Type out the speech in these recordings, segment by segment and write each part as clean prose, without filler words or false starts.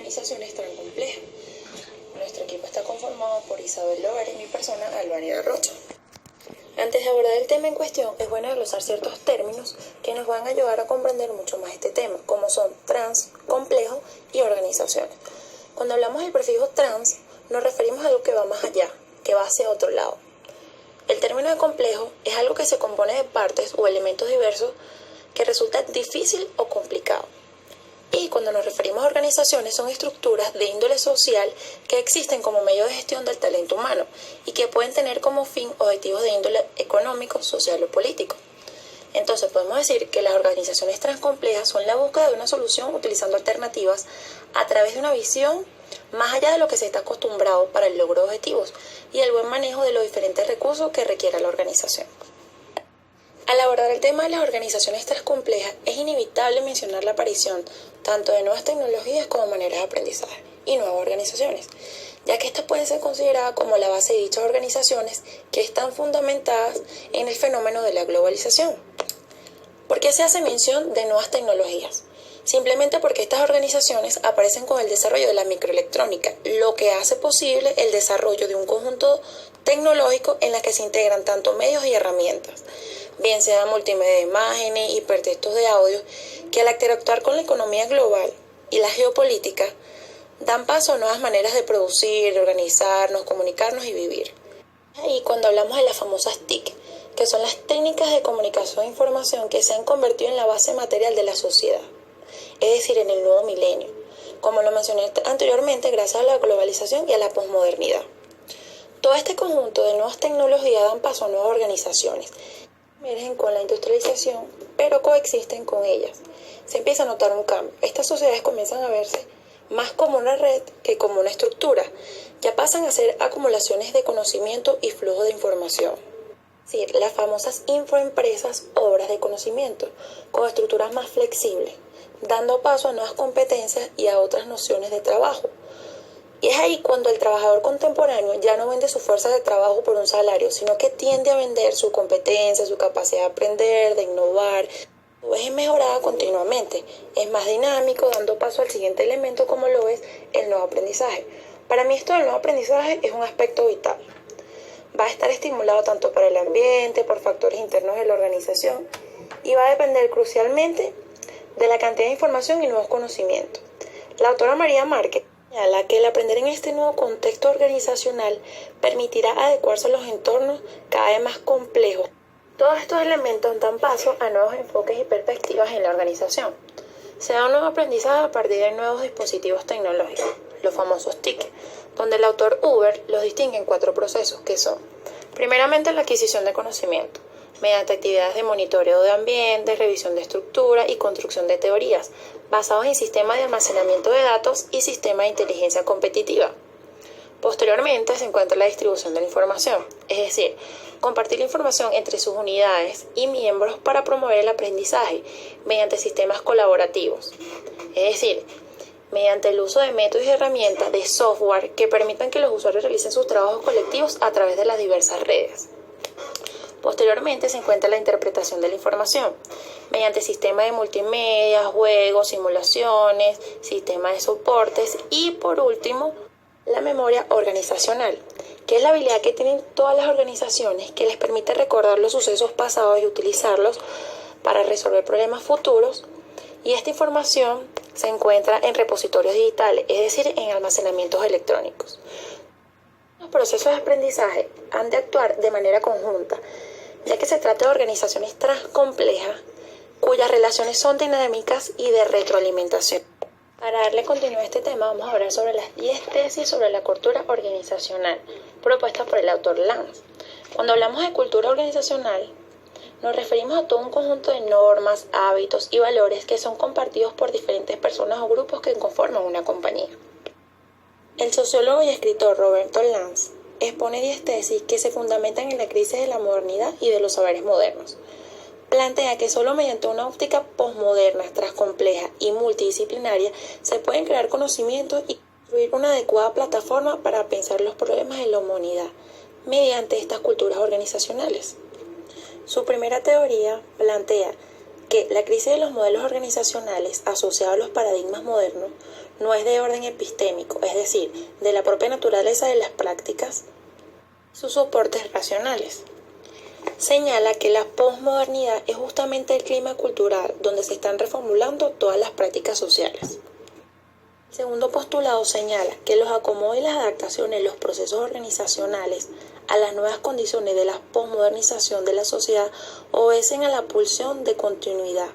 organizaciones tan complejas. Nuestro equipo está conformado por Isabel Lover y mi persona, Alvarida Rocha. Antes de abordar el tema en cuestión, es bueno desglosar ciertos términos que nos van a ayudar a comprender mucho más este tema, como son trans, complejo y organizaciones. Cuando hablamos del prefijo trans, nos referimos a algo que va más allá, que va hacia otro lado. El término de complejo es algo que se compone de partes o elementos diversos que resulta difícil o complicado. Y cuando nos referimos a organizaciones, son estructuras de índole social que existen como medio de gestión del talento humano y que pueden tener como fin objetivos de índole económico, social o político. Entonces podemos decir que las organizaciones transcomplejas son la búsqueda de una solución utilizando alternativas a través de una visión más allá de lo que se está acostumbrado para el logro de objetivos y el buen manejo de los diferentes recursos que requiera la organización. Al abordar el tema de las organizaciones transcomplejas, es inevitable mencionar la aparición tanto de nuevas tecnologías como maneras de aprendizaje y nuevas organizaciones, ya que estas pueden ser consideradas como la base de dichas organizaciones que están fundamentadas en el fenómeno de la globalización. ¿Por qué se hace mención de nuevas tecnologías? Simplemente porque estas organizaciones aparecen con el desarrollo de la microelectrónica, lo que hace posible el desarrollo de un conjunto tecnológico en la que se integran tanto medios y herramientas, bien sea multimedia de imágenes, hipertextos de audio, que al interactuar con la economía global y la geopolítica, dan paso a nuevas maneras de producir, de organizarnos, comunicarnos y vivir. Ahí cuando hablamos de las famosas TIC, que son las técnicas de comunicación e información que se han convertido en la base material de la sociedad, es decir, en el nuevo milenio, como lo mencioné anteriormente, gracias a la globalización y a la posmodernidad. Todo este conjunto de nuevas tecnologías dan paso a nuevas organizaciones, emergen con la industrialización, pero coexisten con ellas. Se empieza a notar un cambio. Estas sociedades comienzan a verse más como una red que como una estructura. Ya pasan a ser acumulaciones de conocimiento y flujo de información. Es decir, las famosas infoempresas, obras de conocimiento, con estructuras más flexibles, dando paso a nuevas competencias y a otras nociones de trabajo. Y es ahí cuando el trabajador contemporáneo ya no vende su fuerza de trabajo por un salario, sino que tiende a vender su competencia, su capacidad de aprender, de innovar. Es mejorada continuamente, es más dinámico, dando paso al siguiente elemento como lo es el nuevo aprendizaje. Para mí esto del nuevo aprendizaje es un aspecto vital. Va a estar estimulado tanto por el ambiente, por factores internos de la organización y va a depender crucialmente de la cantidad de información y nuevos conocimientos. La autora María Márquez señala que el aprender en este nuevo contexto organizacional permitirá adecuarse a los entornos cada vez más complejos. Todos estos elementos dan paso a nuevos enfoques y perspectivas en la organización. Se da un nuevo aprendizaje a partir de nuevos dispositivos tecnológicos, los famosos TIC, donde el autor Uber los distingue en 4 procesos, que son, primeramente, la adquisición de conocimiento, mediante actividades de monitoreo de ambiente, revisión de estructura y construcción de teorías, basados en sistemas de almacenamiento de datos y sistemas de inteligencia competitiva. Posteriormente se encuentra la distribución de la información, es decir, compartir la información entre sus unidades y miembros para promover el aprendizaje mediante sistemas colaborativos, es decir, mediante el uso de métodos y herramientas de software que permitan que los usuarios realicen sus trabajos colectivos a través de las diversas redes. Posteriormente se encuentra la interpretación de la información, mediante sistemas de multimedia, juegos, simulaciones, sistemas de soportes y, por último, la memoria organizacional, que es la habilidad que tienen todas las organizaciones que les permite recordar los sucesos pasados y utilizarlos para resolver problemas futuros, y esta información se encuentra en repositorios digitales, es decir, en almacenamientos electrónicos. Los procesos de aprendizaje han de actuar de manera conjunta, ya que se trata de organizaciones transcomplejas cuyas relaciones son dinámicas y de retroalimentación. Para darle continuidad a este tema, vamos a hablar sobre las 10 tesis sobre la cultura organizacional propuestas por el autor Lance. Cuando hablamos de cultura organizacional, nos referimos a todo un conjunto de normas, hábitos y valores que son compartidos por diferentes personas o grupos que conforman una compañía. El sociólogo y escritor Roberto Lance expone 10 tesis que se fundamentan en la crisis de la modernidad y de los saberes modernos. Plantea que solo mediante una óptica posmoderna, transcompleja y multidisciplinaria se pueden crear conocimientos y construir una adecuada plataforma para pensar los problemas de la humanidad mediante estas culturas organizacionales. Su primera teoría plantea que la crisis de los modelos organizacionales asociados a los paradigmas modernos no es de orden epistémico, es decir, de la propia naturaleza de las prácticas, sus soportes racionales. Señala que la posmodernidad es justamente el clima cultural donde se están reformulando todas las prácticas sociales. El segundo postulado señala que los acomodos y las adaptaciones de los procesos organizacionales a las nuevas condiciones de la posmodernización de la sociedad obedecen a la pulsión de continuidad,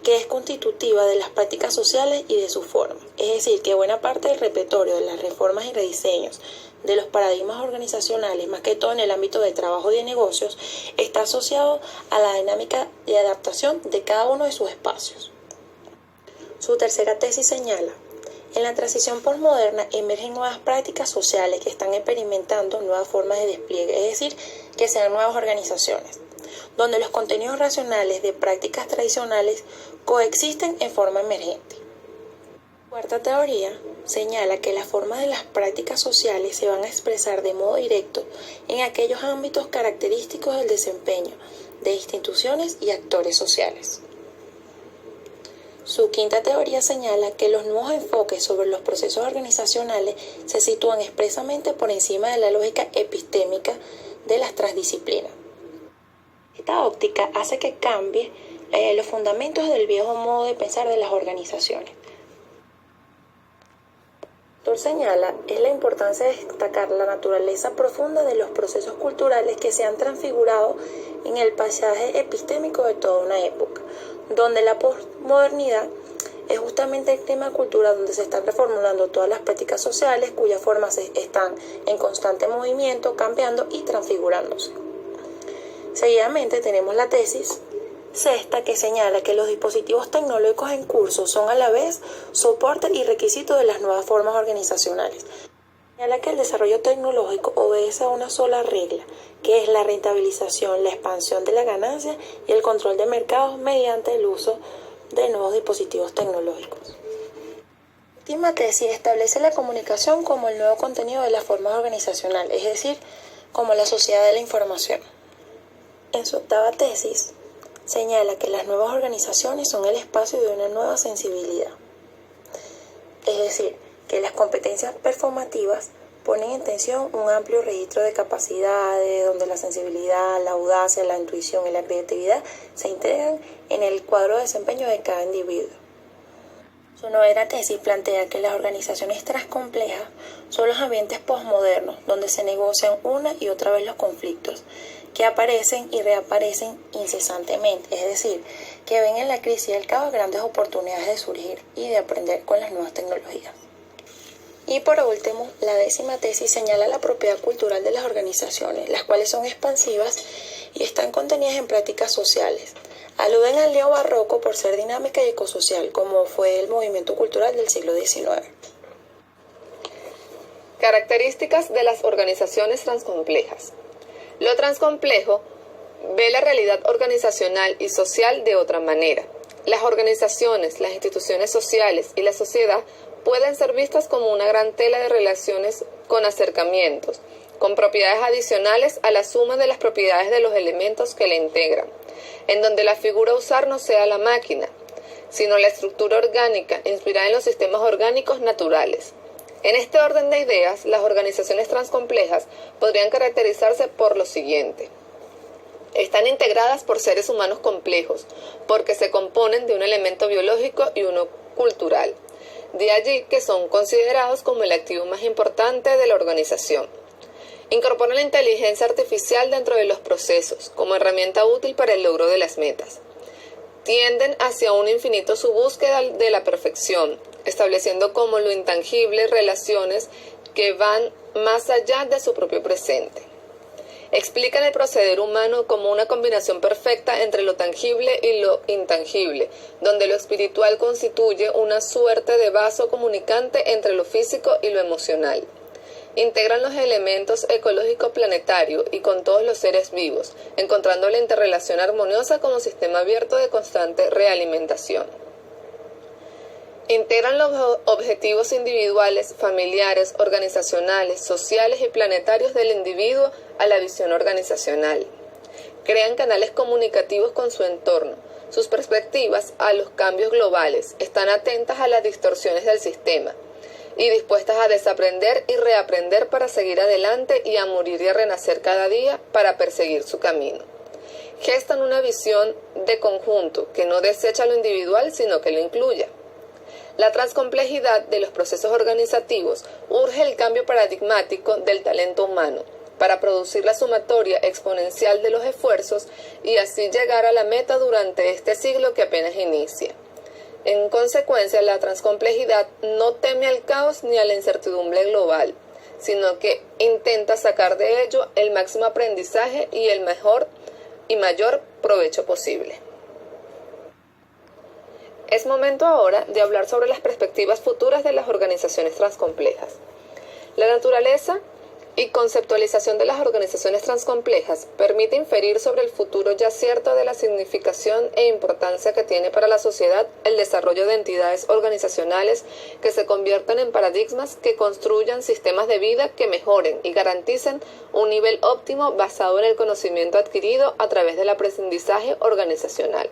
que es constitutiva de las prácticas sociales y de su forma. Es decir, que buena parte del repertorio de las reformas y rediseños de los paradigmas organizacionales, más que todo en el ámbito de trabajo y de negocios, está asociado a la dinámica de adaptación de cada uno de sus espacios. Su tercera tesis señala: en la transición posmoderna emergen nuevas prácticas sociales que están experimentando nuevas formas de despliegue, es decir, que sean nuevas organizaciones, donde los contenidos racionales de prácticas tradicionales coexisten en forma emergente. Cuarta teoría señala que las formas de las prácticas sociales se van a expresar de modo directo en aquellos ámbitos característicos del desempeño de instituciones y actores sociales. Su quinta teoría señala que los nuevos enfoques sobre los procesos organizacionales se sitúan expresamente por encima de la lógica epistémica de las transdisciplinas. Esta óptica hace que cambie los fundamentos del viejo modo de pensar de las organizaciones. El autor señala es la importancia de destacar la naturaleza profunda de los procesos culturales que se han transfigurado en el paisaje epistémico de toda una época, donde la posmodernidad es justamente el clima cultural donde se están reformulando todas las prácticas sociales cuyas formas están en constante movimiento, cambiando y transfigurándose. Seguidamente tenemos la tesis sexta, que señala que los dispositivos tecnológicos en curso son a la vez soporte y requisito de las nuevas formas organizacionales. Señala que el desarrollo tecnológico obedece a una sola regla, que es la rentabilización, la expansión de la ganancia y el control de mercados mediante el uso de nuevos dispositivos tecnológicos. La última tesis establece la comunicación como el nuevo contenido de las formas organizacionales, es decir, como la sociedad de la información. En su octava tesis, señala que las nuevas organizaciones son el espacio de una nueva sensibilidad. Es decir, que las competencias performativas ponen en tensión un amplio registro de capacidades donde la sensibilidad, la audacia, la intuición y la creatividad se integran en el cuadro de desempeño de cada individuo. Su novena tesis plantea que las organizaciones transcomplejas son los ambientes posmodernos donde se negocian una y otra vez los conflictos que aparecen y reaparecen incesantemente, es decir, que ven en la crisis y el caos grandes oportunidades de surgir y de aprender con las nuevas tecnologías. Y por último, la décima tesis señala la propiedad cultural de las organizaciones, las cuales son expansivas y están contenidas en prácticas sociales. Aluden al neobarroco por ser dinámica y ecosocial, como fue el movimiento cultural del siglo XIX. Características de las organizaciones transcomplejas. Lo transcomplejo ve la realidad organizacional y social de otra manera. Las organizaciones, las instituciones sociales y la sociedad pueden ser vistas como una gran tela de relaciones con acercamientos, con propiedades adicionales a la suma de las propiedades de los elementos que la integran, en donde la figura a usar no sea la máquina, sino la estructura orgánica inspirada en los sistemas orgánicos naturales. En este orden de ideas, las organizaciones transcomplejas podrían caracterizarse por lo siguiente. Están integradas por seres humanos complejos, porque se componen de un elemento biológico y uno cultural. De allí que son considerados como el activo más importante de la organización. Incorporan la inteligencia artificial dentro de los procesos, como herramienta útil para el logro de las metas. Tienden hacia un infinito su búsqueda de la perfección, estableciendo como lo intangible relaciones que van más allá de su propio presente. Explican el proceder humano como una combinación perfecta entre lo tangible y lo intangible, donde lo espiritual constituye una suerte de vaso comunicante entre lo físico y lo emocional. Integran los elementos ecológicos planetarios y con todos los seres vivos, encontrando la interrelación armoniosa como sistema abierto de constante realimentación. Integran los objetivos individuales, familiares, organizacionales, sociales y planetarios del individuo a la visión organizacional. Crean canales comunicativos con su entorno, sus perspectivas a los cambios globales, están atentas a las distorsiones del sistema y dispuestas a desaprender y reaprender para seguir adelante y a morir y a renacer cada día para perseguir su camino. Gestan una visión de conjunto que no desecha lo individual, sino que lo incluya. La transcomplejidad de los procesos organizativos urge el cambio paradigmático del talento humano para producir la sumatoria exponencial de los esfuerzos y así llegar a la meta durante este siglo que apenas inicia. En consecuencia, la transcomplejidad no teme al caos ni a la incertidumbre global, sino que intenta sacar de ello el máximo aprendizaje y el mejor y mayor provecho posible. Es momento ahora de hablar sobre las perspectivas futuras de las organizaciones transcomplejas. La naturaleza y conceptualización de las organizaciones transcomplejas permite inferir sobre el futuro ya cierto de la significación e importancia que tiene para la sociedad el desarrollo de entidades organizacionales que se conviertan en paradigmas que construyan sistemas de vida que mejoren y garanticen un nivel óptimo basado en el conocimiento adquirido a través del aprendizaje organizacional.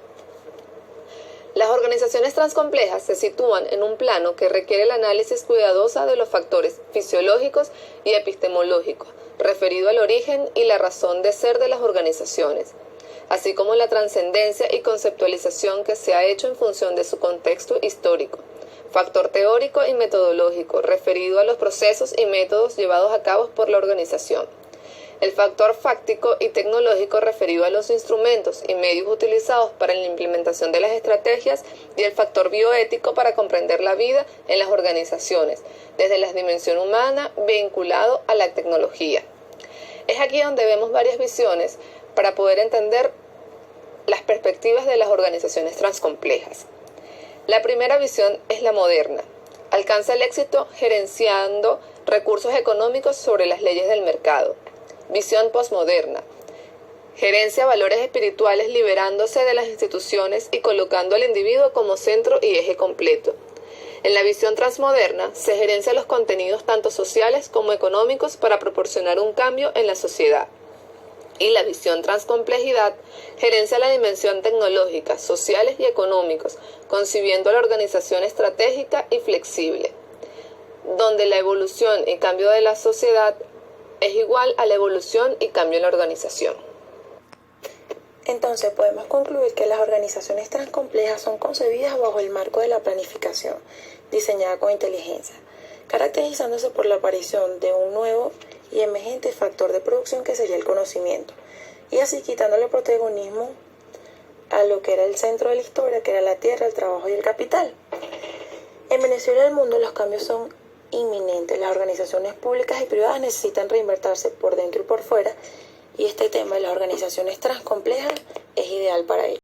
Las organizaciones transcomplejas se sitúan en un plano que requiere el análisis cuidadoso de los factores fisiológicos y epistemológicos, referido al origen y la razón de ser de las organizaciones, así como la trascendencia y conceptualización que se ha hecho en función de su contexto histórico, factor teórico y metodológico, referido a los procesos y métodos llevados a cabo por la organización. El factor fáctico y tecnológico referido a los instrumentos y medios utilizados para la implementación de las estrategias y el factor bioético para comprender la vida en las organizaciones, desde la dimensión humana vinculado a la tecnología. Es aquí donde vemos varias visiones para poder entender las perspectivas de las organizaciones transcomplejas. La primera visión es la moderna. Alcanza el éxito gerenciando recursos económicos sobre las leyes del mercado. Visión posmoderna. Gerencia valores espirituales liberándose de las instituciones y colocando al individuo como centro y eje completo. En la visión transmoderna se gerencia los contenidos tanto sociales como económicos para proporcionar un cambio en la sociedad. Y la visión transcomplejidad gerencia la dimensión tecnológica, sociales y económicos, concibiendo la organización estratégica y flexible, donde la evolución y cambio de la sociedad es igual a la evolución y cambio en la organización. Entonces podemos concluir que las organizaciones transcomplejas son concebidas bajo el marco de la planificación, diseñada con inteligencia, caracterizándose por la aparición de un nuevo y emergente factor de producción que sería el conocimiento, y así quitándole protagonismo a lo que era el centro de la historia, que era la tierra, el trabajo y el capital. En Venezuela y el mundo los cambios son inminentes. Las organizaciones públicas y privadas necesitan reinvertirse por dentro y por fuera, y este tema de las organizaciones transcomplejas es ideal para ello.